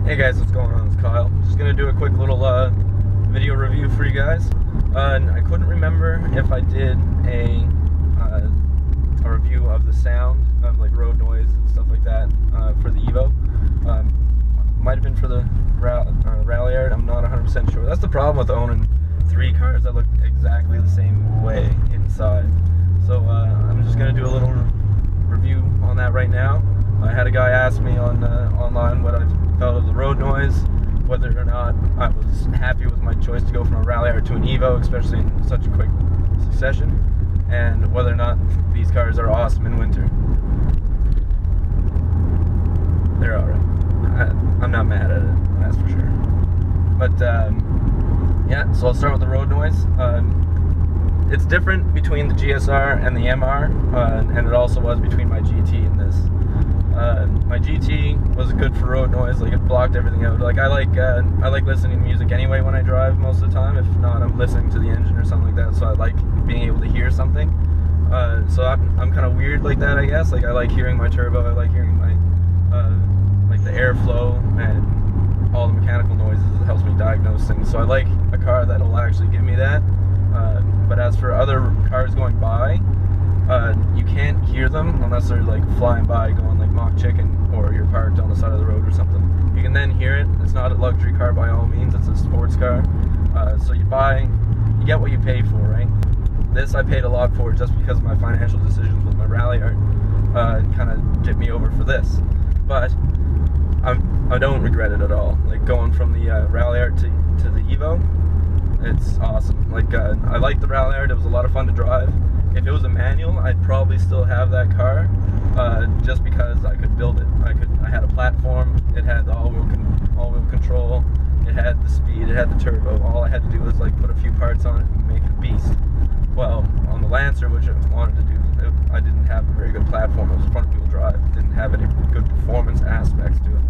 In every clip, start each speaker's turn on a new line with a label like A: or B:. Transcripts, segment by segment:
A: Hey guys, what's going on? It's Kyle. Just gonna do a quick little video review for you guys. And I couldn't remember if I did a review of the sound of like road noise and stuff like that for the Evo. Might have been for the Ralliart. I'm not 100% sure. That's the problem with owning three cars that look exactly the same way inside. So I'm just gonna do a little review on that right now. I had a guy ask me on online what I felt of the road noise, whether or not I was happy with my choice to go from a Ralliart to an Evo, especially in such a quick succession, and whether or not these cars are awesome in winter. They're alright. I'm not mad at it, that's for sure. But yeah, so I'll start with the road noise. It's different between the GSR and the MR, and it also was between my GT and this. My GT was good for road noise, like it blocked everything out. Like I like listening to music anyway when I drive most of the time. If not, I'm listening to the engine or something like that. So I like being able to hear something. So I'm kind of weird like that, I guess. Like I like hearing my turbo. I like hearing my like the airflow and all the mechanical noises. It helps me diagnose things. So I like a car that'll actually give me that. But as for other cars going by, you can't hear them unless they're like flying by going like mock chicken, or you're parked on the side of the road or something. You can then hear it. It's not a luxury car by all means, it's a sports car. So you get what you pay for, right? This I paid a lot for just because of my financial decisions with my Ralliart. Kind of dipped me over for this. But I don't regret it at all. Like going from the Ralliart to the Evo, it's awesome. Like I like the Ralliart, it was a lot of fun to drive. If it was a manual, I'd probably still have that car, just because I could build it. I had a platform, it had the all-wheel control, it had the speed, it had the turbo. All I had to do was like put a few parts on it and make it a beast. Well, on the Lancer, which I wanted to do, I didn't have a very good platform. It was front-wheel drive. It didn't have any good performance aspects to it.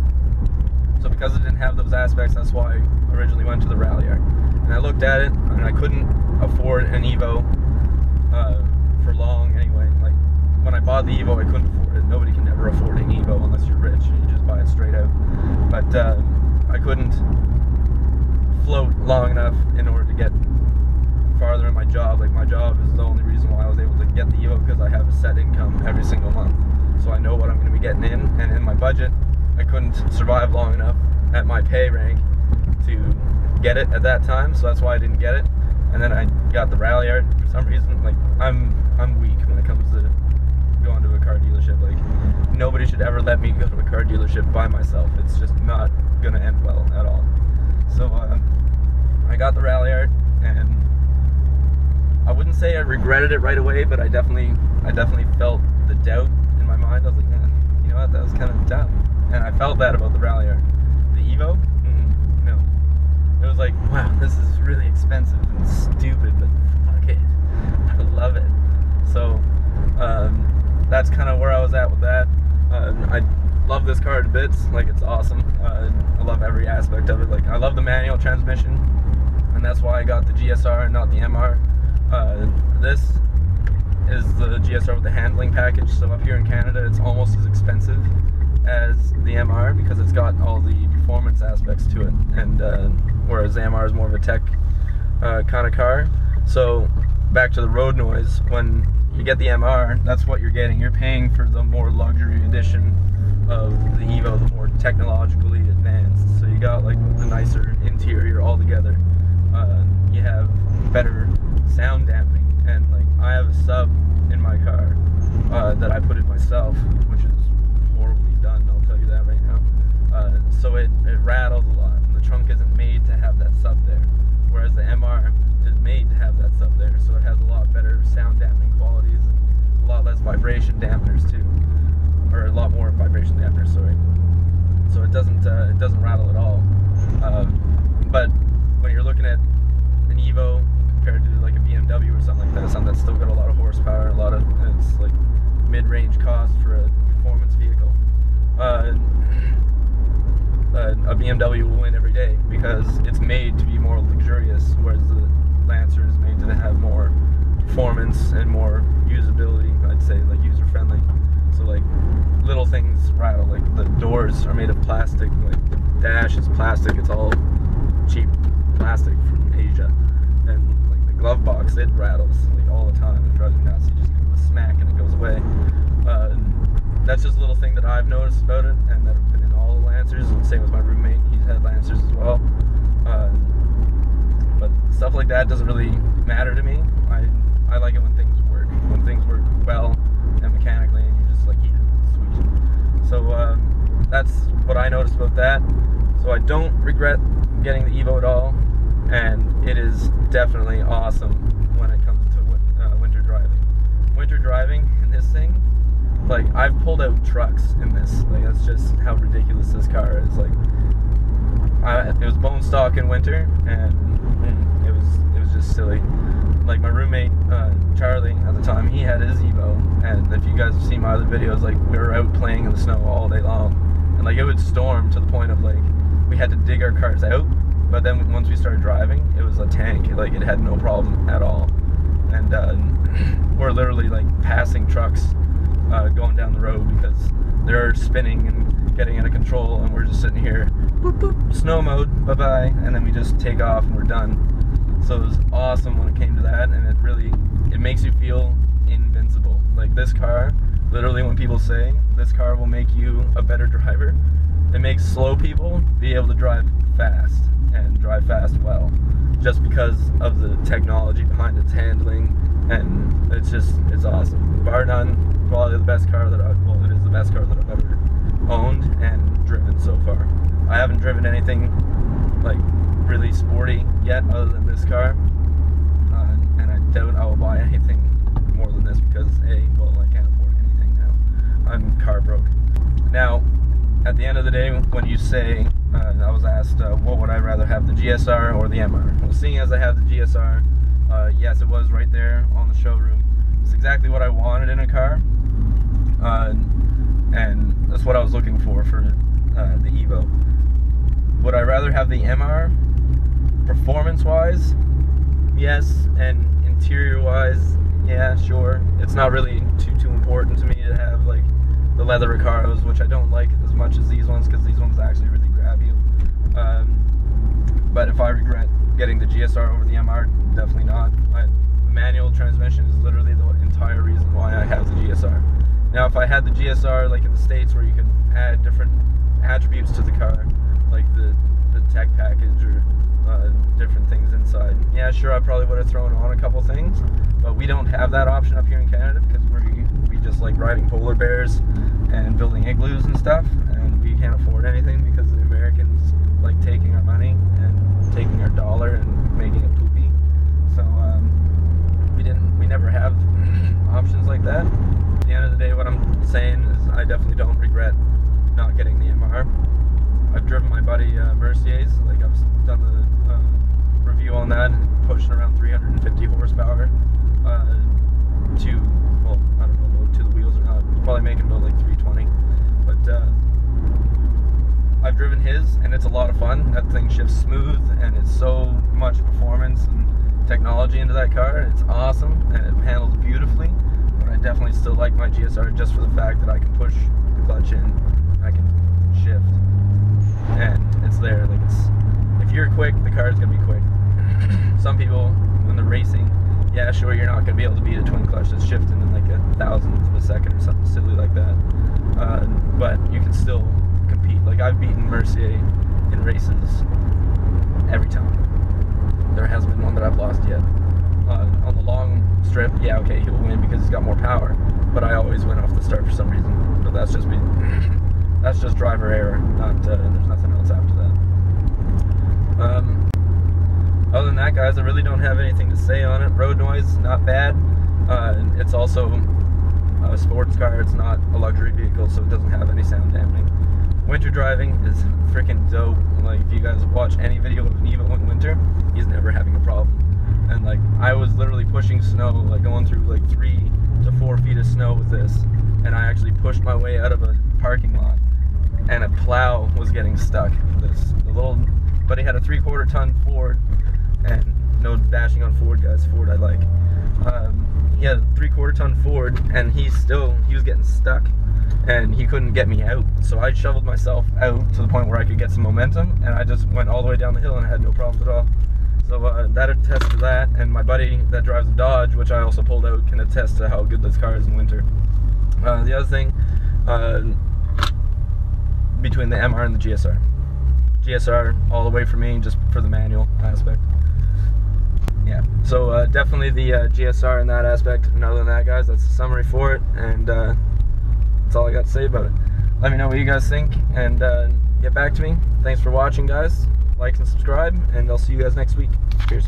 A: So because it didn't have those aspects, that's why I originally went to the Ralliart. And I looked at it, and I couldn't afford an Evo for long anyway. Like when I bought the Evo, I couldn't afford it. Nobody can ever afford an Evo unless you're rich and you just buy it straight out. But I couldn't float long enough in order to get farther in my job. Like my job is the only reason why I was able to get the Evo, because I have a set income every single month. So I know what I'm going to be getting in, and in my budget, I couldn't survive long enough at my pay rank to get it at that time. So that's why I didn't get it. And then I got the Ralliart. For some reason, like I'm weak when it comes to going to a car dealership. Like nobody should ever let me go to a car dealership by myself. It's just not gonna end well at all. So I got the Ralliart, and I wouldn't say I regretted it right away, but I definitely felt the doubt in my mind. I was like, you know what, that was kind of dumb. And I felt that about the Ralliart. The Evo, no. It was like, wow, this is really expensive and stupid, but fuck it, I love it. So that's kind of where I was at with that. I love this car to bits. Like it's awesome. I love every aspect of it. Like I love the manual transmission, and that's why I got the GSR and not the MR. This is the GSR with the handling package. So up here in Canada, it's almost as expensive as the MR because it's got all the performance aspects to it, and whereas the MR is more of a tech kind of car. So back to the road noise, when you get the MR, that's what you're getting. You're paying for the more luxury edition of the Evo, the more technologically advanced. So you got like the nicer interior altogether. You have better sound dampening, and like I have a sub in my car that I put in myself, which is horribly done, I'll tell you that right now. So it rattles a lot, and the trunk isn't made to have that sub there, whereas the MR is made to have that sub there, so it has a lot better sound dampening qualities and a lot less vibration dampeners too, or a lot more vibration dampeners, sorry. So it doesn't rattle at all. But when you're looking at an Evo compared to like a BMW or something like that, something that's still got a lot of horsepower, it's like mid-range cost for a performance vehicle. A BMW will win every day because it's made to be more luxurious, whereas the Lancer is made to have more performance and more usability. I'd say like user-friendly. So like little things rattle, like the doors are made of plastic, like dash is plastic. It's all cheap plastic from Asia, and like the glove box, it rattles like all the time. It drives me nuts. You just give it a smack and it goes away. That's just a little thing that I've noticed about it, and that have been in all the Lancers. And same with my roommate, he's had Lancers as well. But stuff like that doesn't really matter to me. I like it when things work well and mechanically, and you're just like, yeah, sweet. So that's what I noticed about that. So I don't regret getting the Evo at all, and it is definitely awesome when it comes to winter driving. Winter driving in this thing, like, I've pulled out trucks in this. Like, that's just how ridiculous this car is. Like, it was bone stock in winter, and it was just silly. Like, my roommate Charlie at the time, he had his Evo, and if you guys have seen my other videos, like, we were out playing in the snow all day long, and like, it would storm to the point of like we had to dig our cars out. But then once we started driving, it was a tank. Like, it had no problem at all. And we're literally like passing trucks going down the road because they're spinning and getting out of control, and we're just sitting here, boop, boop, snow mode, bye bye, and then we just take off and we're done. So it was awesome when it came to that, and it makes you feel invincible. Like, this car, literally, when people say this car will make you a better driver, it makes slow people be able to drive fast, and drive fast well, just because of the technology behind its handling, and it's awesome. Bar none, probably the best car that it is the best car that I've ever owned and driven so far. I haven't driven anything like really sporty yet other than this car, and I doubt I will buy anything more than this because well, I can't afford anything now. I'm car broke. Now, at the end of the day, when you say, I was asked, what would I rather have, the GSR or the MR? Well, seeing as I have the GSR, yes, it was right there on the showroom. It's exactly what I wanted in a car, and that's what I was looking for the Evo. Would I rather have the MR? Performance-wise, yes, and interior-wise, yeah, sure. It's not really too important to me to have like the leather Recaros, which I don't like as much as these ones, because these ones actually really grab you. But if I regret getting the GSR over the MR, definitely not. The manual transmission is literally the entire reason why I have the GSR. Now, if I had the GSR like in the States, where you could add different attributes to the car, like the tech package or different things inside, yeah, sure, I probably would have thrown on a couple things, but we don't have that option up here in Canada because we just like riding polar bears and building igloos and stuff, and we can't afford anything because the Americans like taking our money and taking our dollar and making it poopy. So we never have options like that. At the end of the day, what I'm saying is I definitely don't regret not getting the MR. I've driven my buddy Mercier's, like I've done the review on that, pushing around 350 horsepower to, well, I don't know about to the wheels or not, it's probably making about like 320, but I've driven his, and it's a lot of fun. That thing shifts smooth, and it's so much performance and technology into that car, and it's awesome, and it handles beautifully. But I definitely still like my GSR just for the fact that I can push the clutch in, I can shift, and it's there. Like, if you're quick, the car's gonna be quick. Some people, when they're racing, yeah, sure, you're not gonna be able to beat a twin clutch that's shifting in like a thousandth of a second or something silly like that. But you can still compete. Like, I've beaten Mercier in races every time. There hasn't been one that I've lost yet. On the long strip, yeah, okay, he'll win because he's got more power, but I always win off the start for some reason. But that's just me. That's just driver error. There's nothing else after that. Other than that, guys, I really don't have anything to say on it. Road noise, not bad. It's also a sports car. It's not a luxury vehicle, so it doesn't have any sound dampening. Winter driving is freaking dope. Like, if you guys watch any video of Evo in winter, he's never having a problem. And like, I was literally pushing snow, like going through like 3 to 4 feet of snow with this, and I actually pushed my way out of a parking lot, and a plow was getting stuck. But he had a 3/4 ton Ford, and no bashing on Ford, guys. Ford I like. He had a 3/4 ton Ford, and he was getting stuck. and he couldn't get me out. So I shoveled myself out to the point where I could get some momentum, and I just went all the way down the hill and had no problems at all. So that attests to that, and my buddy that drives a Dodge, which I also pulled out, can attest to how good this car is in winter. The other thing, between the MR and the GSR. GSR all the way for me, just for the manual aspect. Yeah, so definitely the GSR in that aspect. And other than that, guys, that's the summary for it, and that's all I got to say about it. Let me know what you guys think, and get back to me. Thanks for watching, guys. Like and subscribe, and I'll see you guys next week. Cheers.